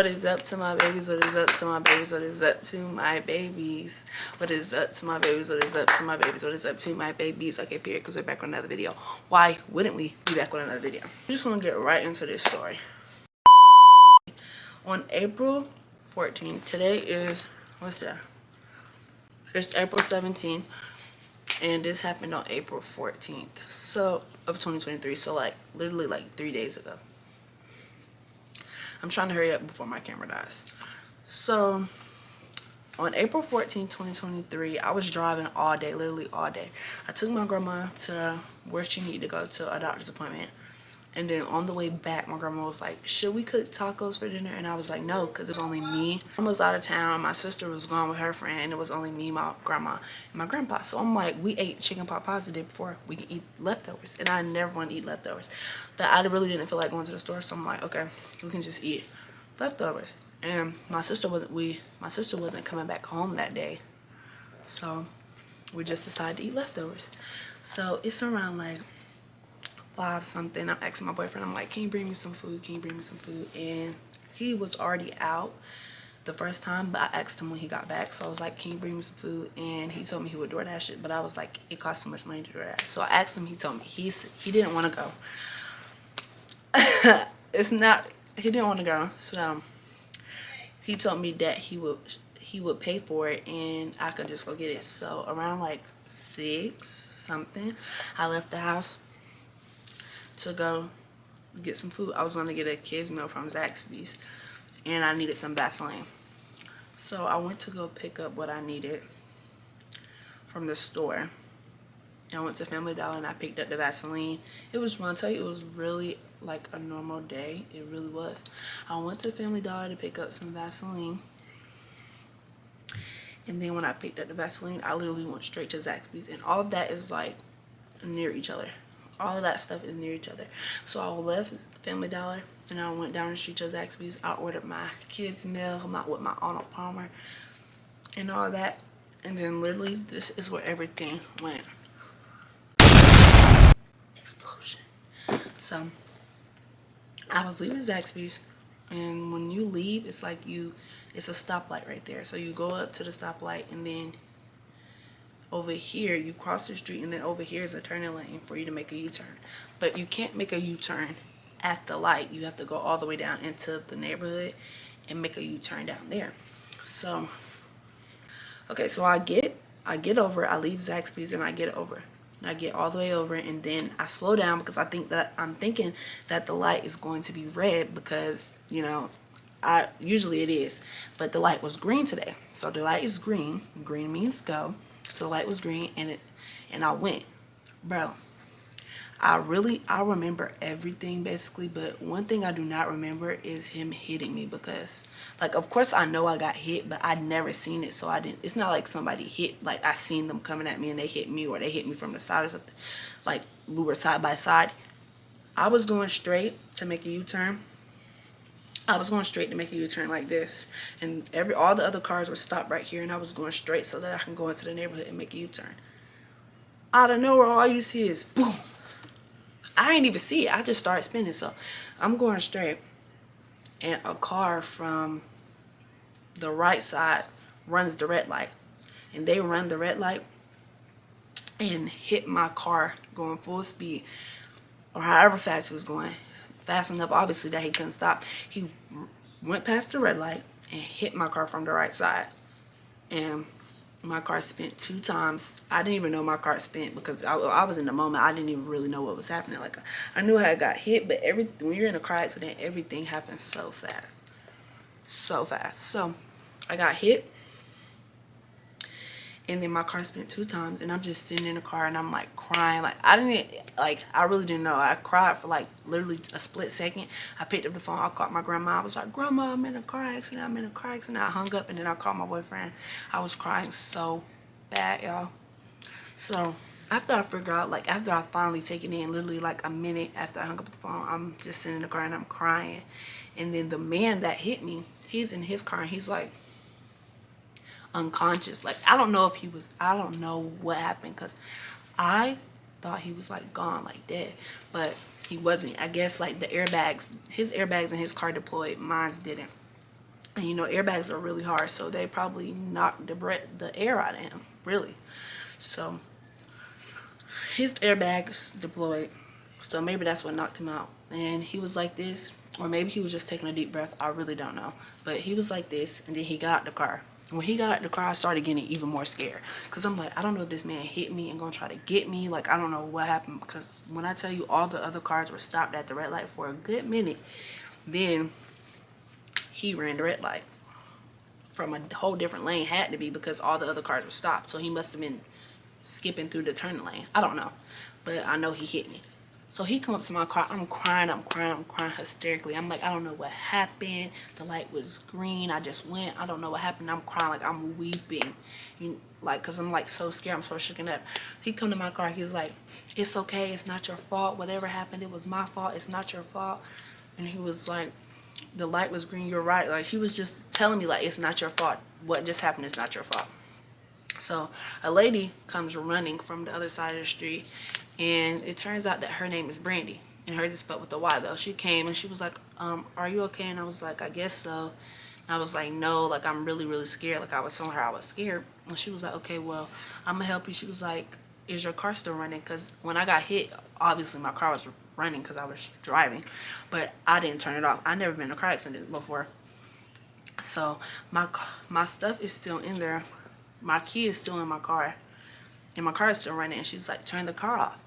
What is up to my babies? What is up to my babies? What is up to my babies? What is up to my babies? What is up to my babies? What is up to my babies? Okay, period, because we're back with another video. Why wouldn't we be back with another video? I'm just gonna get right into this story. On April 14th, today is, what's that? It's April 17th, and this happened on April 14th, so, of 2023, so like, literally like 3 days ago. I'm trying to hurry up before my camera dies. So, on April 14th, 2023, I was driving all day, literally all day. I took my grandma to where she needed to go to a doctor's appointment. And then on the way back, my grandma was like, should we cook tacos for dinner? And I was like, no, because it was only me. I was out of town. My sister was gone with her friend. And it was only me, my grandma, and my grandpa. So I'm like, we ate chicken pot pies the day before. We can eat leftovers. And I never want to eat leftovers. But I really didn't feel like going to the store. So I'm like, okay, we can just eat leftovers. And my sister wasn't coming back home that day. So we just decided to eat leftovers. So it's around like 5 something. I'm asking my boyfriend, I'm like, can you bring me some food? Can you bring me some food? And he was already out the first time, but I asked him when he got back. So I was like, can you bring me some food? And he told me he would DoorDash it, but I was like, it costs too much money to DoorDash. So I asked him, he told me he didn't want to go. He didn't want to go. So he told me that he would pay for it and I could just go get it. So around like 6 something, I left the house to go get some food. I was going to get a kids meal from Zaxby's and I needed some Vaseline. So I went to go pick up what I needed from the store. I went to Family Dollar and I picked up the Vaseline. It was, when I tell you, it was really like a normal day. It really was. I went to Family Dollar to pick up some Vaseline. And then when I picked up the Vaseline, I literally went straight to Zaxby's. And all of that is like near each other. All of that stuff is near each other. So I left Family Dollar and I went down the street to Zaxby's. I ordered my kids meal with my Arnold Palmer and all that. And then literally this is where everything went. Explosion. So I was leaving Zaxby's, and when you leave, it's like it's a stoplight right there. So you go up to the stoplight, and then over here you cross the street, and then over here is a turning lane for you to make a U-turn. But you can't make a U-turn at the light. You have to go all the way down into the neighborhood and make a U-turn down there. So okay, so I get over, I leave Zaxby's and I get over. I get all the way over, and then I slow down because I'm thinking that the light is going to be red because, you know, usually it is, but the light was green today. So the light is green. Green means go. So the light was green, and I went, bro. I remember everything basically, but one thing I do not remember is him hitting me because, like, of course I know I got hit, but I'd never seen it, so I didn't. It's not like somebody hit, like I seen them coming at me and they hit me, or they hit me from the side or something. Like we were side by side. I was going straight to make a U-turn. I was going straight to make a U-turn like this, and all the other cars were stopped right here, and I was going straight so that I can go into the neighborhood and make a U-turn. Out of nowhere, all you see is boom. I didn't even see it. I just started spinning. So I'm going straight, and a car from the right side runs the red light, and they run the red light and hit my car going full speed, or however fast he was going, fast enough obviously that he couldn't stop. He went past the red light and hit my car from the right side, and my car spent 2 times. I didn't even know my car spent because I was in the moment. I didn't even really know what was happening. Like, I knew how I got hit, but when you're in a car accident, everything happens so fast. So fast. So I got hit, and then my car spent 2 times, and I'm just sitting in the car and I'm like crying. Like I really didn't know. I cried for like literally a split second. I picked up the phone. I called my grandma. I was like, Grandma, I'm in a car accident. I'm in a car accident. I hung up, and then I called my boyfriend. I was crying so bad, y'all. So after I figured out, like after I finally take it in, literally like a minute after I hung up the phone, I'm just sitting in the car and I'm crying. And then the man that hit me, he's in his car and he's like unconscious. Like I don't know what happened, because I thought he was like gone, like dead, but he wasn't. I guess like his airbags in his car deployed, mine's didn't. And you know, airbags are really hard, so they probably knocked the air out of him, really. So his airbags deployed, so maybe that's what knocked him out. And he was like this, or maybe he was just taking a deep breath. I really don't know. But he was like this, and then he got out the car. When he got out the car, I started getting even more scared, because I'm like, I don't know if this man hit me and gonna try to get me. Like, I don't know what happened, because when I tell you all the other cars were stopped at the red light for a good minute, then he ran the red light from a whole different lane. Had to be, because all the other cars were stopped, so he must have been skipping through the turn lane. I don't know, but I know he hit me. So he come up to my car. I'm crying hysterically. I'm like, I don't know what happened. The light was green. I just went. I don't know what happened. I'm crying, like I'm weeping, like, cause I'm like so scared. I'm so shaken up. He come to my car. He's like, it's okay. It's not your fault. Whatever happened, it was my fault. It's not your fault. And he was like, the light was green. You're right. Like, he was just telling me, like, it's not your fault. What just happened is not your fault. So a lady comes running from the other side of the street, and it turns out that her name is Brandy, and hers is spelled with a Y though. She came and she was like, are you okay? And I was like, I guess so. And I was like, no, like I'm really, really scared. Like, I was telling her I was scared, and she was like, okay, well, I'm gonna help you. She was like, is your car still running? Because when I got hit, obviously my car was running because I was driving, but I didn't turn it off. I never been in a car accident before, so my stuff is still in there. My key is still in my car, and my car is still running. And she's like, turn the car off.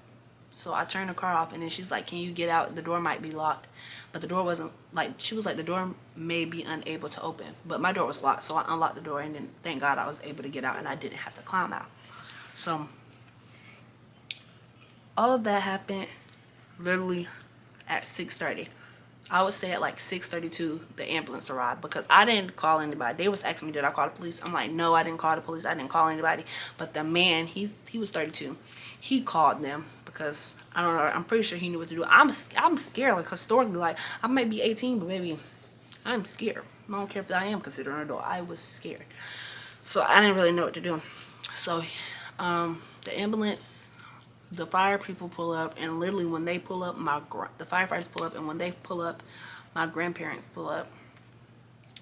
So I turned the car off, and then she's like, can you get out? The door might be locked. But the door wasn't, like, she was like, the door may be unable to open. But my door was locked, so I unlocked the door, and then thank God I was able to get out, and I didn't have to climb out. So all of that happened literally at 6:30. I would say at like 6:32 the ambulance arrived, because I didn't call anybody. They was asking me, did I call the police? I'm like, no, I didn't call the police. I didn't call anybody. But the man, he was 32. He called them, because I don't know, I'm pretty sure he knew what to do. I'm scared, like, historically, like, I might be 18, but maybe I'm scared. I don't care if I am considered an adult. I was scared. So I didn't really know what to do. So the ambulance, the fire people pull up, and literally when they pull up, the firefighters pull up, and when they pull up, my grandparents pull up,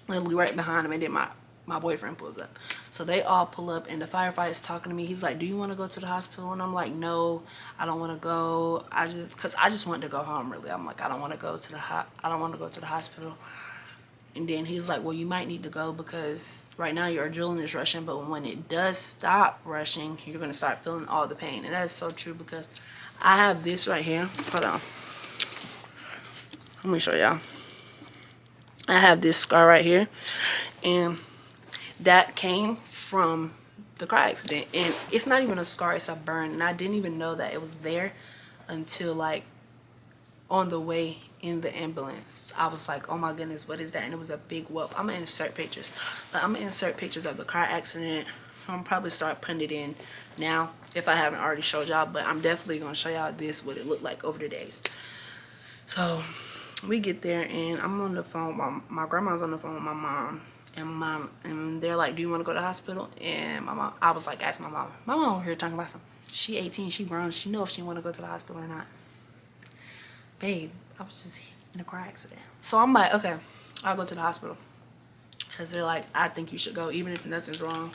literally right behind them, and then my boyfriend pulls up. So they all pull up, and the firefighter's talking to me. He's like, do you want to go to the hospital? And I'm like, no, I don't want to go. Because I just wanted to go home, really. I'm like, I don't want to go to the hospital. And then he's like, well, you might need to go, because right now your adrenaline is rushing, but when it does stop rushing, you're going to start feeling all the pain. And that is so true, because I have this right here. Hold on. Let me show y'all. I have this scar right here, and that came from the car accident. And it's not even a scar, it's a burn. And I didn't even know that it was there until, like, on the way in the ambulance. I was like, oh my goodness, what is that? And it was a big whelp. I'm gonna insert pictures, but I'm gonna insert pictures of the car accident. I'm probably start putting it in now if I haven't already showed y'all, but I'm definitely gonna show y'all this, what it looked like over the days. So we get there, and I'm on the phone. My grandma's on the phone with my mom, and they're like, do you want to go to the hospital? And my mom, I was like, ask my mom over here talking about something. She 18, she grown, she know if she want to go to the hospital or not. Babe, I was just in a car accident. So I'm like, okay, I'll go to the hospital, because they're like, I think you should go, even if nothing's wrong,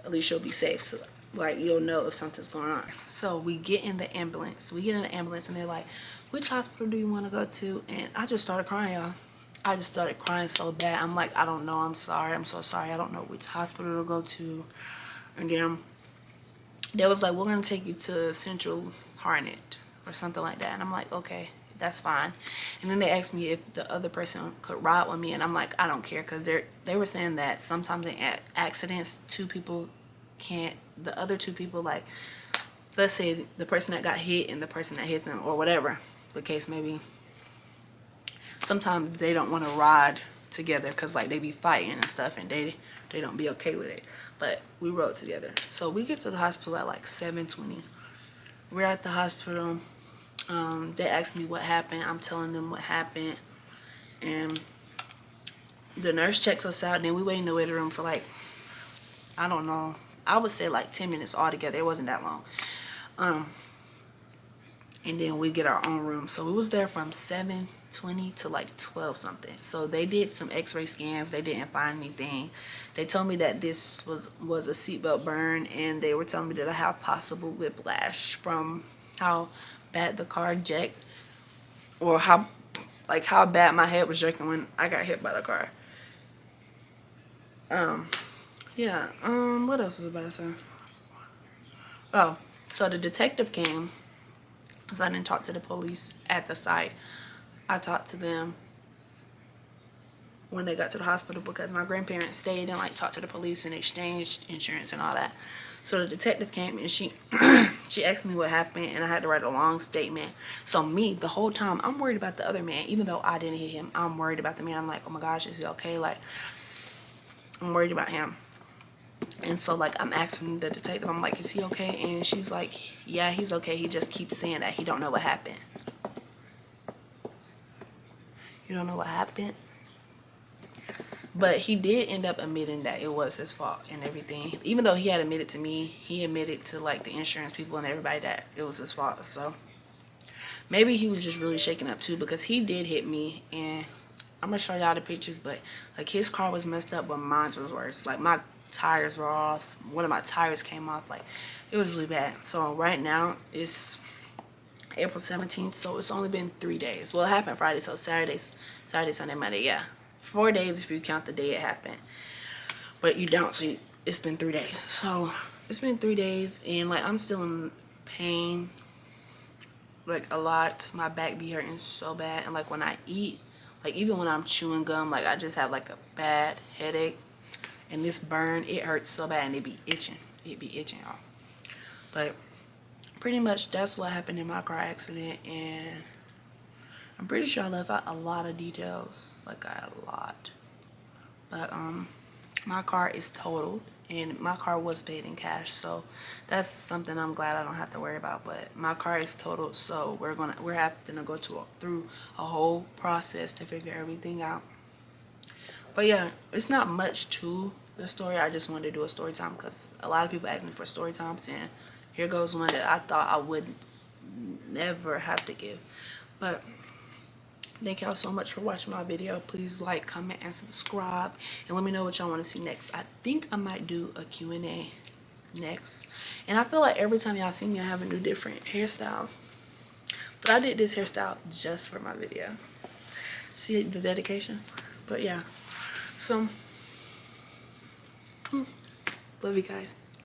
at least you'll be safe. So, like, you'll know if something's going on. So we get in the ambulance, and they're like, which hospital do you want to go to? And I just started crying, y'all. I just started crying so bad. I'm like, I don't know, I'm sorry, I'm so sorry, I don't know which hospital to go to. And then they was like, we're gonna take you to Central Harnett or something like that. And I'm like, okay, that's fine. And then they asked me if the other person could ride with me, and I'm like, I don't care, because they were saying that sometimes in accidents, two people can't, the other two people, like, let's say the person that got hit and the person that hit them, or whatever the case may be, sometimes they don't want to ride together, because, like, they be fighting and stuff, and they don't be okay with it. But we rode together. So we get to the hospital at like 7:20. We're at the hospital. They asked me what happened. I'm telling them what happened, and the nurse checks us out. And then we wait in the waiting room for, like, I don't know, I would say like 10 minutes altogether. It wasn't that long. And then we get our own room. So we was there from 7 20 to like 12 something. So they did some x-ray scans. They didn't find anything. They told me that this was a seatbelt burn, and they were telling me that I have possible whiplash from how bad the car jacked, or how bad my head was jerking when I got hit by the car. Yeah, what else was I about to say? Oh, so the detective came, because I didn't talk to the police at the site. I talked to them when they got to the hospital, because my grandparents stayed and like talked to the police and exchanged insurance and all that. So the detective came and she she asked me what happened, and I had to write a long statement. So me, the whole time, I'm worried about the other man. Even though I didn't hit him, I'm worried about the man. I'm like, oh my gosh, is he okay? Like, I'm worried about him. And so like I'm asking the detective, I'm like, is he okay? And she's like, yeah, he's okay. He just keeps saying that he don't know what happened. You don't know what happened? But he did end up admitting that it was his fault and everything. Even though he had admitted to me, he admitted to like the insurance people and everybody that it was his fault. So maybe he was just really shaken up too, because he did hit me, and I'm gonna show y'all the pictures. But like his car was messed up, but mine was worse. Like my tires were off. One of my tires came off. Like it was really bad. So right now it's April 17th, so it's only been 3 days. Well, it happened Friday, so Saturday, Sunday, Monday, yeah. 4 days if you count the day it happened. But you don't, so it's been 3 days. So it's been 3 days, and like I'm still in pain, like a lot. My back be hurting so bad, and like when I eat, like even when I'm chewing gum, like I just have like a bad headache. And this burn, it hurts so bad, and it be itching. It be itching, y'all. But pretty much that's what happened in my car accident, and I'm pretty sure I left out a lot of details, like a lot. But my car is totaled, and my car was paid in cash, so that's something I'm glad I don't have to worry about. But my car is totaled, so we're having to go through a whole process to figure everything out. But yeah, it's not much to the story. I just wanted to do a story time because a lot of people ask me for story times, and here goes one that I thought I would never have to give. But thank y'all so much for watching my video. Please like, comment, and subscribe, and let me know what y'all want to see next. I think I might do a Q&A next, and I feel like every time y'all see me, I have a new different hairstyle. But I did this hairstyle just for my video. See the dedication? But yeah, so love you guys.